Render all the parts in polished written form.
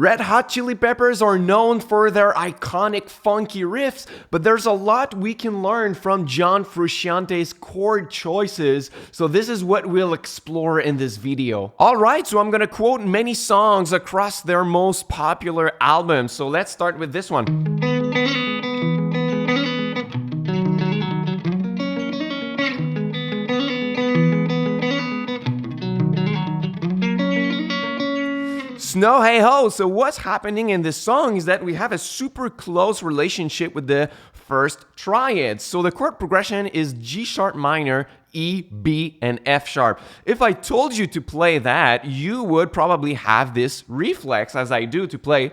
Red Hot Chili Peppers are known for their iconic funky riffs, but there's a lot we can learn from John Frusciante's chord choices, so this is what we'll explore in this video. Alright, so I'm gonna quote many songs across their most popular albums, so let's start with this one. Snow Hey Ho. So what's happening in this song is that we have a super close relationship with the first triad. So the chord progression is G sharp minor, E, B, and F sharp. If I told you to play that, you would probably have this reflex as I do to play.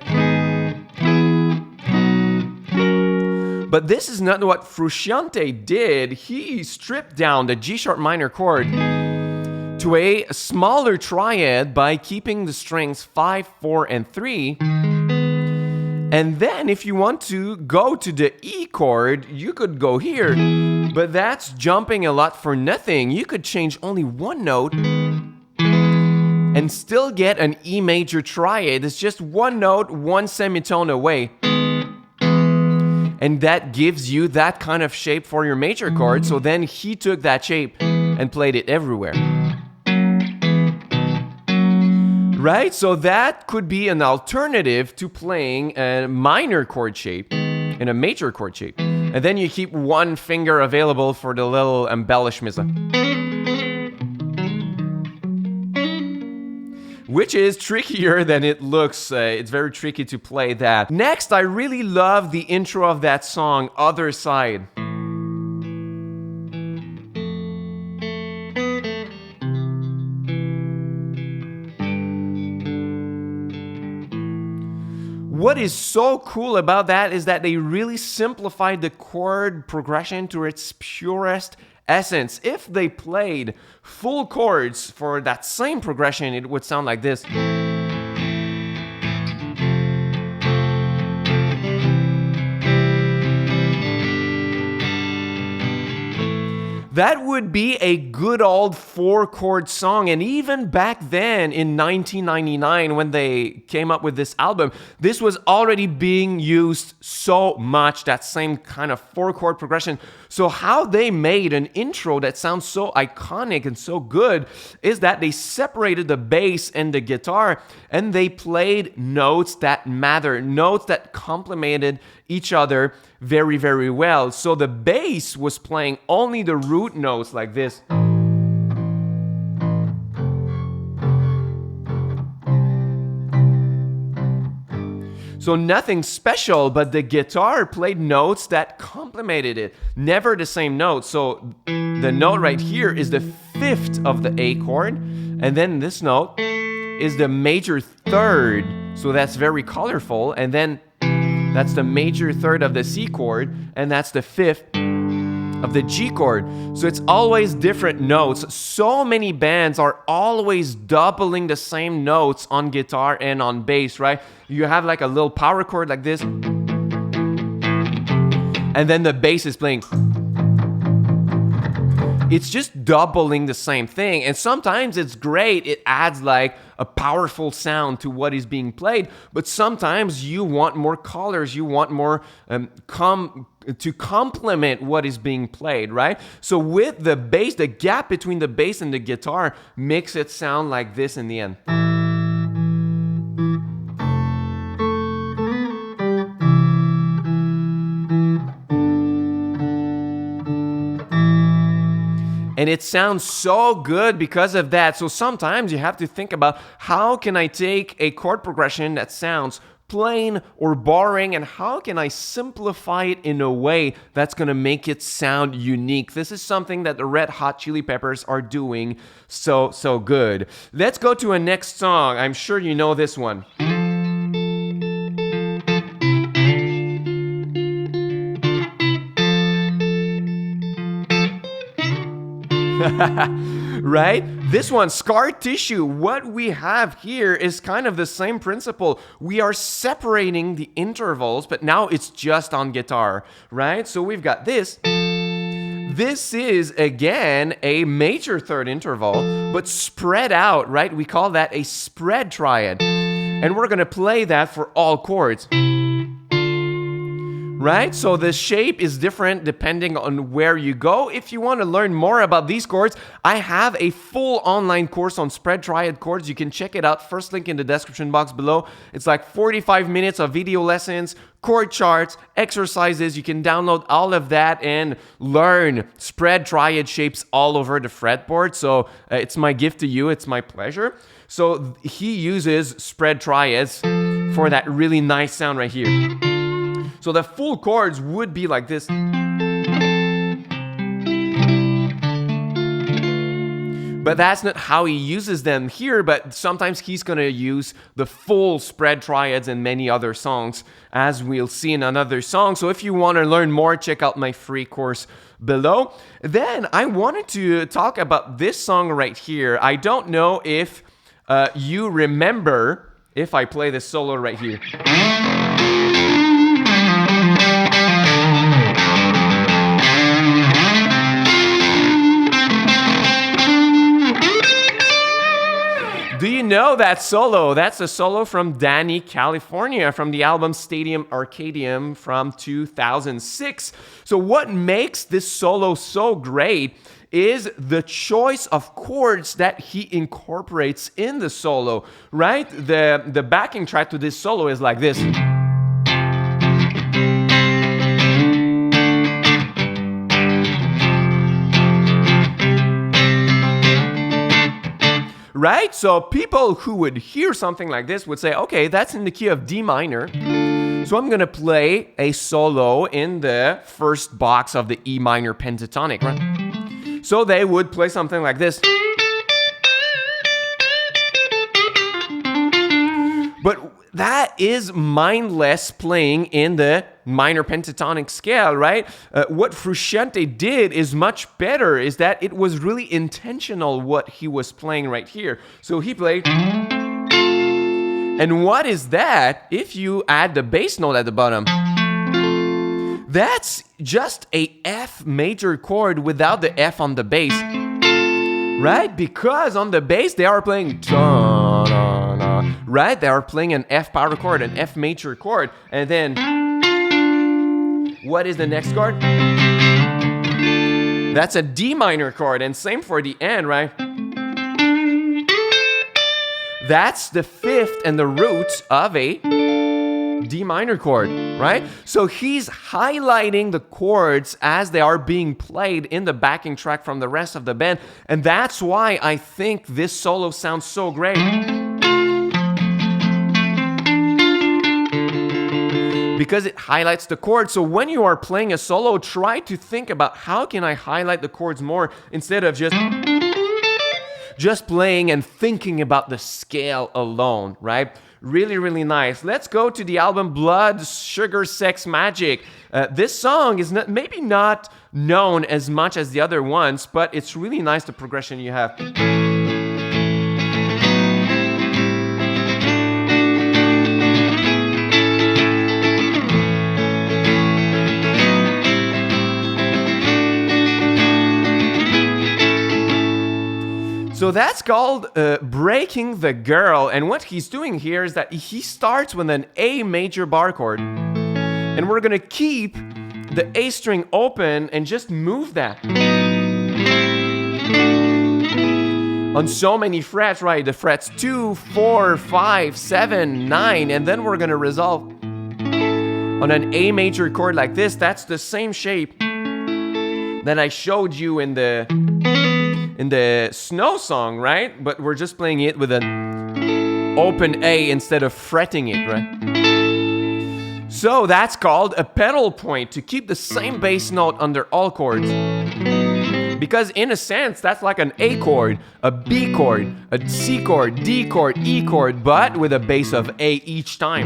But this is not what Frusciante did. He stripped down the G sharp minor chord to a smaller triad by keeping the strings 5, 4, and 3. And then if you want to go to the E chord, you could go here, but that's jumping a lot for nothing. You could change only one note and still get an E major triad. It's just one note, one semitone away. And that gives you that kind of shape for your major chord. So then he took that shape and played it everywhere. Right? So that could be an alternative to playing a minor chord shape in a major chord shape. And then you keep one finger available for the little embellishments. Which is trickier than it looks. It's very tricky to play that. Next, I really love the intro of that song, Otherside. What is so cool about that is that they really simplified the chord progression to its purest essence. If they played full chords for that same progression, it would sound like this. That would be a good old 4-chord song, and even back then in 1999 when they came up with this album, this was already being used so much, that same kind of 4-chord progression. So how they made an intro that sounds so iconic and so good is that they separated the bass and the guitar, and they played notes that matter, notes that complemented each other very, very well. So the bass was playing only the root notes like this. So nothing special, but the guitar played notes that complemented it. Never the same note. So the note right here is the 5th of the A chord, and then this note is the major 3rd. So that's very colorful, and then that's the major 3rd of the C chord, and that's the 5th of the G chord. So it's always different notes. So many bands are always doubling the same notes on guitar and on bass, right? You have like a little power chord like this, and then the bass is playing. It's just doubling the same thing, and sometimes it's great. It adds like a powerful sound to what is being played, but sometimes you want more colors, you want more to complement what is being played, right? So with the bass, the gap between the bass and the guitar makes it sound like this in the end. And it sounds so good because of that. So sometimes you have to think about, how can I take a chord progression that sounds plain or boring, and how can I simplify it in a way that's going to make it sound unique? This is something that the Red Hot Chili Peppers are doing so good. Let's go to a next song. I'm sure you know this one. Right? This one, Scar Tissue. What we have here is kind of the same principle. We are separating the intervals, but now it's just on guitar, right? So we've got this. This is, again, a major 3rd interval, but spread out, right? We call that a spread triad. And we're gonna play that for all chords. Right? So the shape is different depending on where you go. If you want to learn more about these chords, I have a full online course on spread triad chords. You can check it out. First link in the description box below. It's like 45 minutes of video lessons, chord charts, exercises. You can download all of that and learn spread triad shapes all over the fretboard. So it's my gift to you. It's my pleasure. So he uses spread triads for that really nice sound right here. So the full chords would be like this. But that's not how he uses them here, but sometimes he's going to use the full spread triads in many other songs, as we'll see in another song. So if you want to learn more, check out my free course below. Then I wanted to talk about this song right here. I don't know if you remember if I play this solo right here. Do you know that solo? That's a solo from Dani California from the album Stadium Arcadium from 2006. So what makes this solo so great is the choice of chords that he incorporates in the solo, right? The backing track to this solo is like this. Right? So people who would hear something like this would say, okay, that's in the key of D minor. So I'm going to play a solo in the first box of the E minor pentatonic, right? So they would play something like this. But that is mindless playing in the minor pentatonic scale, right? What Frusciante did is much better, is that it was really intentional what he was playing right here. So he played... And what is that if you add the bass note at the bottom? That's just a F major chord without the F on the bass, right? Because on the bass they are playing... Right? They are playing an F power chord, an F major chord. And then, what is the next chord? That's a D minor chord. And same for the end, right? That's the fifth and the root of a D minor chord, right? So he's highlighting the chords as they are being played in the backing track from the rest of the band. And that's why I think this solo sounds so great. Because it highlights the chords. So when you are playing a solo, try to think about how can I highlight the chords more instead of just playing and thinking about the scale alone, right? Really, really nice. Let's go to the album Blood, Sugar Sex Magik. This song is maybe not known as much as the other ones, but it's really nice, the progression you have. So that's called Breaking the Girl. And what he's doing here is that he starts with an A major bar chord. And we're going to keep the A string open and just move that. On so many frets, right? The frets 2, 4, 5, 7, 9. And then we're going to resolve on an A major chord like this. That's the same shape that I showed you in the Snow song, right? But we're just playing it with an open A instead of fretting it, right? So that's called a pedal point, to keep the same bass note under all chords. Because in a sense, that's like an A chord, a B chord, a C chord, D chord, E chord, but with a bass of A each time.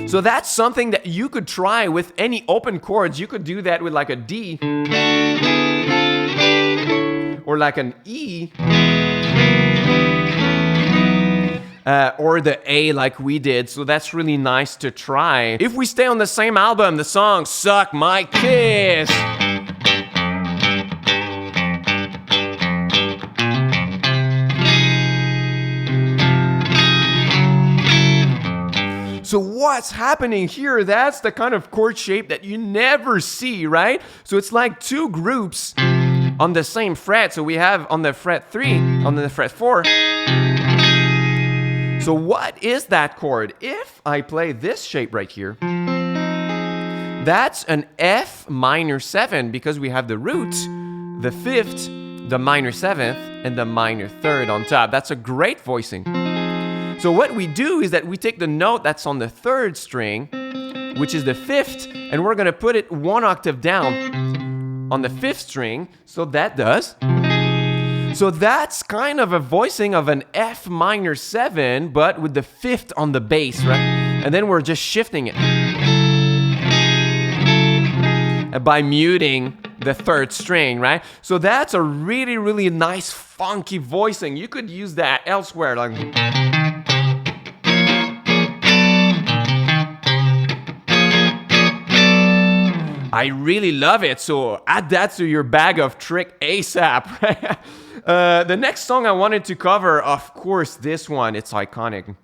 So that's something that you could try with any open chords. You could do that with like a D or like an E or the A like we did. So that's really nice to try. If we stay on the same album, the song Suck My Kiss. So what's happening here? That's the kind of chord shape that you never see, right? So it's like two groups on the same fret. So we have on the fret 3, on the fret 4. So what is that chord? If I play this shape right here, that's an F minor 7 because we have the root, the 5th, the minor 7th, and the minor 3rd on top. That's a great voicing. So what we do is that we take the note that's on the 3rd string, which is the 5th, and we're gonna put it 1 octave down on the 5th string, so that does. So that's kind of a voicing of an F minor 7, but with the 5th on the bass, right? And then we're just shifting it by muting the 3rd string, right? So that's a really, really nice funky voicing. You could use that elsewhere, like. I really love it, so add that to your bag of trick ASAP. The next song I wanted to cover, of course, this one. It's iconic.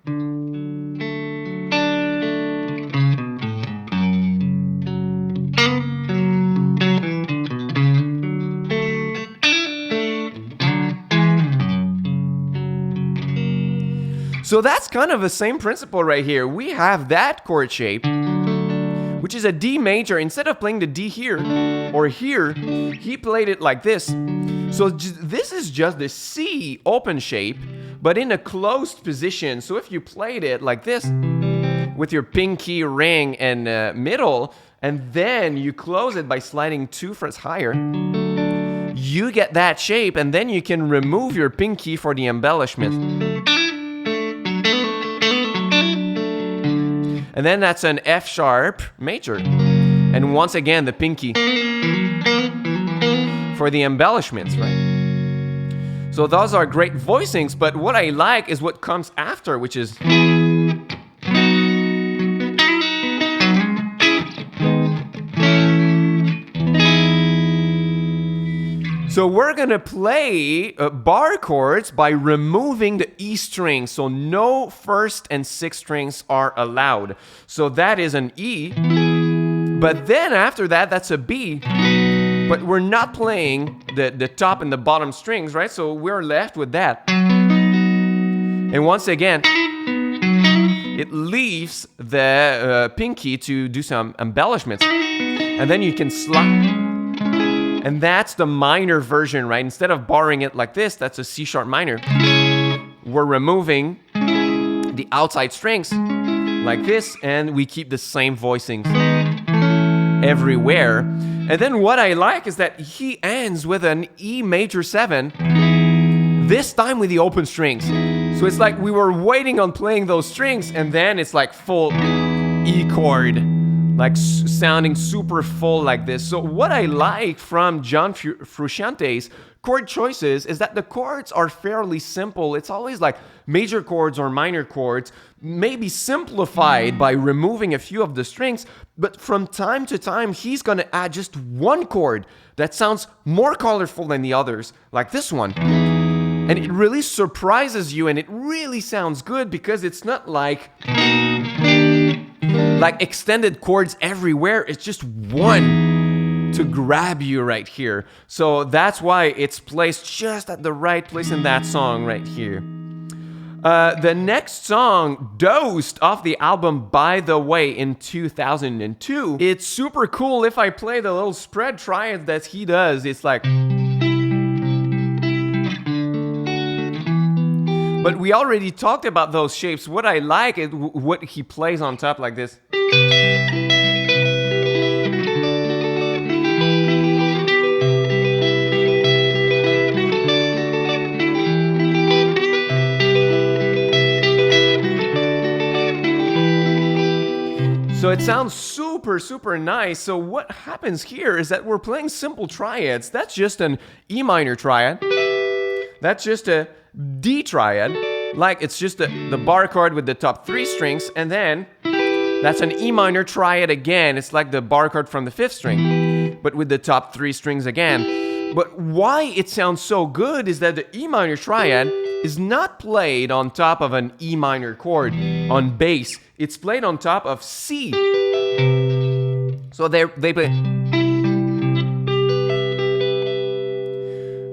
So that's kind of the same principle right here. We have that chord shape, which is a D major. Instead of playing the D here or here, he played it like this. So this is just the C open shape, but in a closed position. So if you played it like this, with your pinky, ring, and middle, and then you close it by sliding 2 frets higher, you get that shape, and then you can remove your pinky for the embellishment. And then that's an F sharp major. And once again, the pinky for the embellishments, right? So those are great voicings, but what I like is what comes after, which is. So we're gonna play bar chords by removing the E string. So no 1st and 6th strings are allowed. So that is an E. But then after that, that's a B. But we're not playing the top and the bottom strings, right? So we're left with that. And once again, it leaves the pinky to do some embellishments. And then you can slide. And that's the minor version, right? Instead of barring it like this, that's a C sharp minor. We're removing the outside strings like this, and we keep the same voicings everywhere. And then what I like is that he ends with an E major 7, this time with the open strings. So it's like we were waiting on playing those strings, and then it's like full E chord. Like sounding super full like this. So what I like from John Frusciante's chord choices is that the chords are fairly simple. It's always like major chords or minor chords, maybe simplified by removing a few of the strings, but from time to time, he's gonna add just one chord that sounds more colorful than the others, like this one. And it really surprises you, and it really sounds good because it's not like extended chords everywhere. It's just one to grab you right here. So that's why it's placed just at the right place in that song right here. The next song, Dosed, off the album By the Way in 2002. It's super cool. If I play the little spread triad that he does, it's like. But we already talked about those shapes. What I like is what he plays on top like this. So it sounds super, super nice. So what happens here is that we're playing simple triads. That's just an E minor triad. That's just a D triad. Like it's just the bar chord with the top 3 strings. And then that's an E minor triad again. It's like the bar chord from the 5th string, but with the top 3 strings again. But why it sounds so good is that the E minor triad is not played on top of an E minor chord on bass. It's played on top of C. So they play.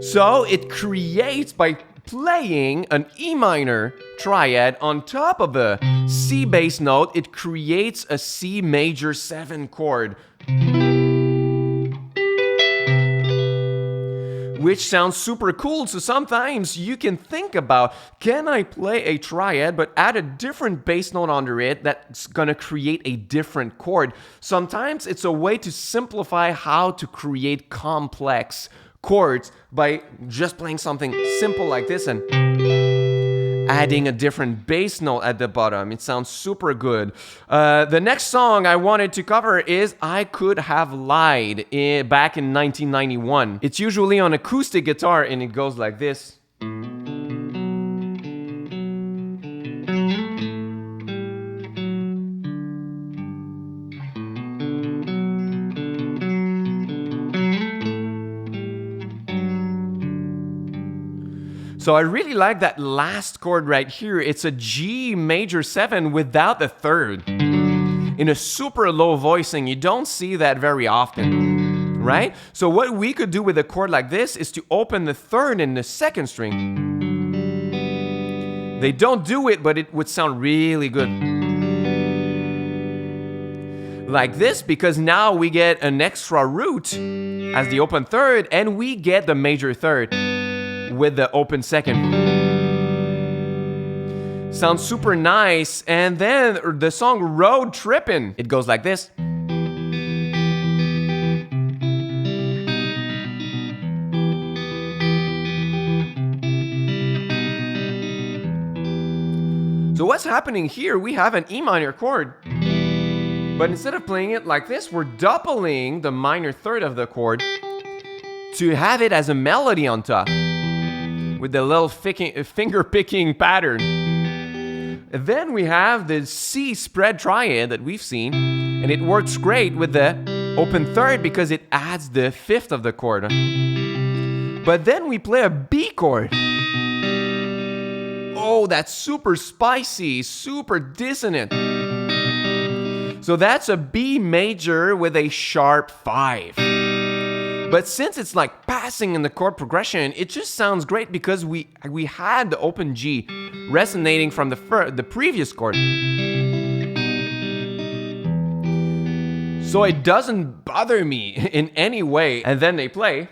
So it creates, by playing an E minor triad on top of a C bass note, it creates a C major 7 chord, which sounds super cool. So sometimes you can think about, can I play a triad but add a different bass note under it that's gonna create a different chord? Sometimes it's a way to simplify how to create complex chords by just playing something simple like this and adding a different bass note at the bottom. It sounds super good. The next song I wanted to cover is I Could Have Lied back in 1991. It's usually on acoustic guitar and it goes like this. So I really like that last chord right here. It's a G major 7 without the third. In a super low voicing, you don't see that very often, right? So what we could do with a chord like this is to open the third and the second string. They don't do it, but it would sound really good. Like this, because now we get an extra root as the open third, and we get the major third with the open second. Sounds super nice. And then the song Road Trippin', it goes like this. So what's happening here? We have an E minor chord, but instead of playing it like this, we're doubling the minor third of the chord to have it as a melody on top, with the little finger-picking pattern. And then we have the C spread triad that we've seen, and it works great with the open third because it adds the fifth of the chord. But then we play a B chord. Oh, that's super spicy, super dissonant. So that's a B major with a sharp 5. But since it's like passing in the chord progression, it just sounds great because we had the open G resonating from the previous chord. So it doesn't bother me in any way. And then they play.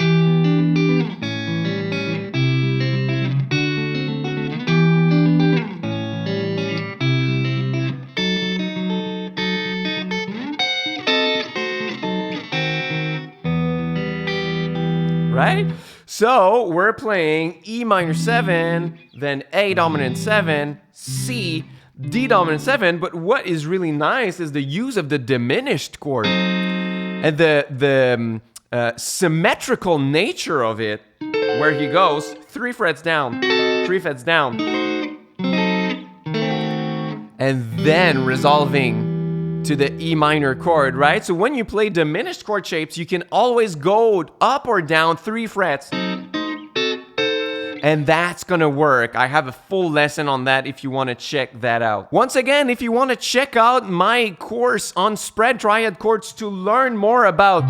Right? So we're playing E minor 7, then A dominant 7, C, D dominant 7, but what is really nice is the use of the diminished chord and the symmetrical nature of it, where he goes 3 frets down, 3 frets down, and then resolving to the E minor chord, right? So when you play diminished chord shapes, you can always go up or down 3 frets. And that's gonna work. I have a full lesson on that if you want to check that out. Once again, if you want to check out my course on spread triad chords to learn more about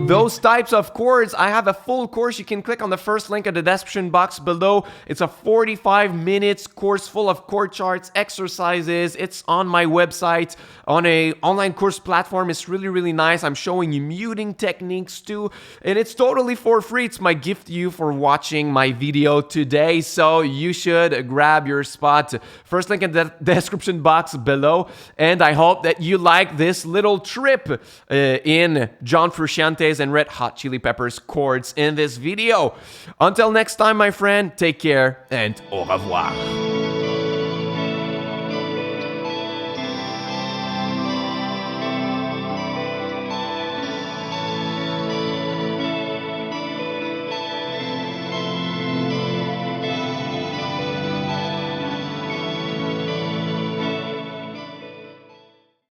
those types of chords, I have a full course. You can click on the first link in the description box below. It's a 45 minutes course full of chord charts, exercises. It's on my website on a online course platform. It's really, really nice. I'm showing you muting techniques too, and it's totally for free. It's my gift to you for watching my video today. So you should grab your spot. First link in the description box below. And I hope that you like this little trip in John Frusciante's and Red Hot Chili Peppers chords in this video. Until next time, my friend, take care and au revoir.